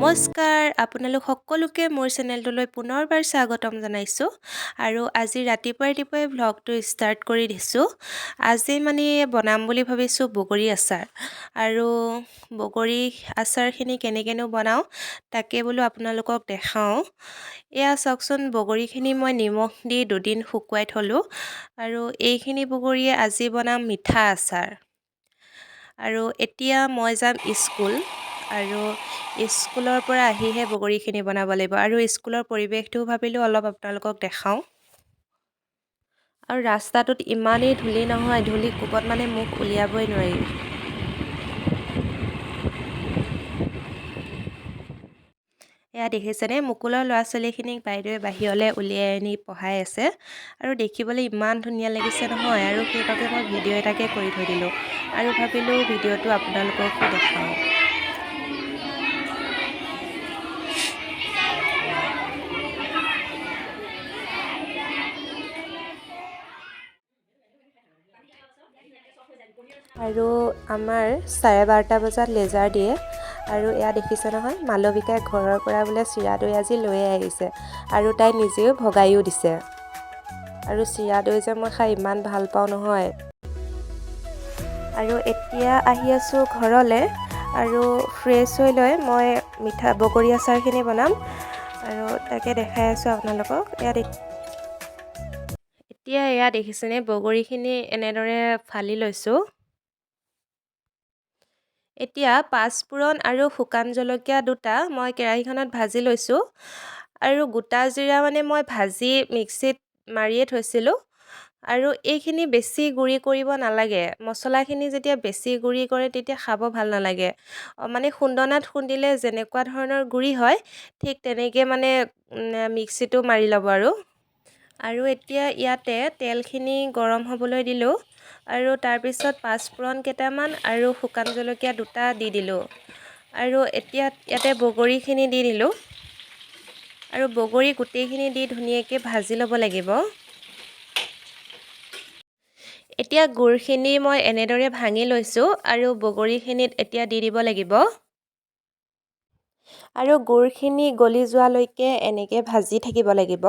নমস্কাৰ আপোনালোক সকলোকে মোৰ চেনেলটোলৈ পুনৰবাৰ স্বাগতম জনাইছোঁ আৰু আজি ৰাতিপুৱাই ভ্লগটো ষ্টাৰ্ট কৰি দিছোঁ। আজি মানে বনাম বুলি ভাবিছোঁ বগৰী আচাৰ আৰু বগৰী আচাৰখিনি কেনেকেনো বনাওঁ তাকে বোলো আপোনালোকক দেখাওঁ। এয়া চাওকচোন, বগৰীখিনি মই নিমখ দি দুদিন শুকুৱাই থলোঁ আৰু এইখিনি বগৰীয়ে আজি বনাম মিঠা আচাৰ। আৰু এতিয়া মই যাম স্কুল আৰু স্কুলৰ পৰা আহিহে বগৰীখিনি বনাব লাগিব আৰু স্কুলৰ পৰিৱেশটো ভাবিলোঁ অলপ আপোনালোকক দেখাওঁ। আৰু ৰাস্তাটোত ইমানেই ধূলি নহয়, ধূলি কোবত মানে মুখ উলিয়াবই নোৱাৰি। এয়া দেখিছেনে, মুকুলৰ ল'ৰা ছোৱালীখিনিক বাইদেৱে বাহিৰলৈ উলিয়াই আনি পঢ়াই আছে আৰু দেখিবলৈ ইমান ধুনীয়া লাগিছে নহয়, আৰু সেইবাবে মই ভিডিঅ' এটাকে কৰি থৈ দিলোঁ আৰু ভাবিলোঁ ভিডিঅ'টো আপোনালোককো দেখাওঁ। আৰু আমাৰ 12:30 বজাত লেজাৰ দিয়ে আৰু এয়া দেখিছে নহয়, মালবিকাই ঘৰৰ পৰা বোলে চিৰা দৈ আজি লৈয়ে আহিছে আৰু তাই নিজেও ভগাইও দিছে। আৰু চিৰা দৈ যে মই খাই ইমান ভাল পাওঁ নহয়। আৰু এতিয়া আহি আছোঁ ঘৰলৈ আৰু ফ্ৰেছ হৈ লৈ মই মিঠা বগৰী আচাৰখিনি বনাম আৰু তাকে দেখাই আছোঁ আপোনালোকক। এতিয়া এয়া দেখিছেনে, বগৰীখিনি এনেদৰে ফালি লৈছোঁ। এতিয়া পাঁচফোৰণ আৰু শুকান জলকীয়া দুটা মই কেৰাহীখনত ভাজি লৈছোঁ আৰু গোটা জিৰা মানে মই ভাজি মিক্সিত মাৰিয়ে থৈছিলোঁ। আৰু এইখিনি বেছি গুড়ি কৰিব নালাগে, মছলাখিনি যেতিয়া বেছি গুড়ি কৰে তেতিয়া খাব ভাল নালাগে। মানে খুন্দনাত খুন্দিলে যেনেকুৱা ধৰণৰ গুড়ি হয় ঠিক তেনেকৈ মানে মিক্সিটো মাৰি ল'ব আৰু এতিয়া ইয়াতে তেলখিনি গৰম হ'বলৈ দিলোঁ আৰু তাৰপিছত পাঁচফোৰণ কেইটামান আৰু শুকান জলকীয়া দুটা দি দিলোঁ আৰু এতিয়া ইয়াতে বগৰীখিনি দি দিলোঁ আৰু বগৰী গোটেইখিনি দি ধুনীয়াকৈ ভাজি ল'ব লাগিব। এতিয়া গুড়খিনি মই এনেদৰে ভাঙি লৈছোঁ আৰু বগৰীখিনিত এতিয়া দি দিব লাগিব আৰু গুড়খিনি গলি যোৱালৈকে এনেকৈ ভাজি থাকিব লাগিব।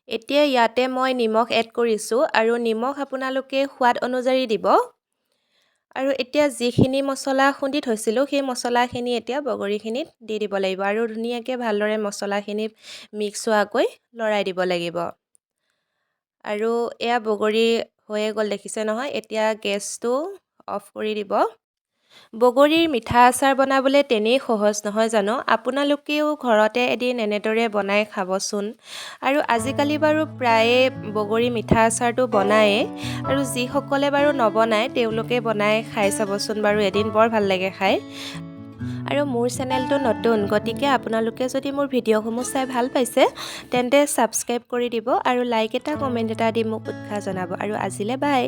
এতিয়া ইয়াতে মই নিমখ এড কৰিছোঁ আৰু নিমখ আপোনালোকে সোৱাদ অনুযায়ী দিব। আৰু এতিয়া যিখিনি মছলা খুন্দি থৈছিলোঁ সেই মছলাখিনি এতিয়া বগৰীখিনিত দি দিব লাগিব আৰু ধুনীয়াকৈ ভালদৰে মছলাখিনি মিক্স হোৱাকৈ লৰাই দিব লাগিব। আৰু এয়া বগৰী হৈয়ে গ'ল, দেখিছে নহয়। এতিয়া গেছটো অফ কৰি দিব। বগৰীৰ মিঠা আচাৰ বনাবলৈ তেনেই সহজ নহয় জানো। আপোনালোকেও ঘৰতে এদিন এনেদৰে বনাই খাবচোন। আৰু আজিকালি বাৰু প্ৰায়ে বগৰী মিঠা আচাৰটো বনায়েই আৰু যিসকলে বাৰু নবনায় তেওঁলোকে বনাই খাই চাবচোন বাৰু এদিন, বৰ ভাল লাগে খাই। আৰু মোৰ চেনেলটো নতুন, গতিকে আপোনালোকে যদি মোৰ ভিডিঅ'সমূহ চাই ভাল পাইছে তেন্তে ছাবস্ক্ৰাইব কৰি দিব আৰু লাইক এটা কমেণ্ট এটা দি মোক উৎসাহ জনাব। আৰু আজিলৈ বাই।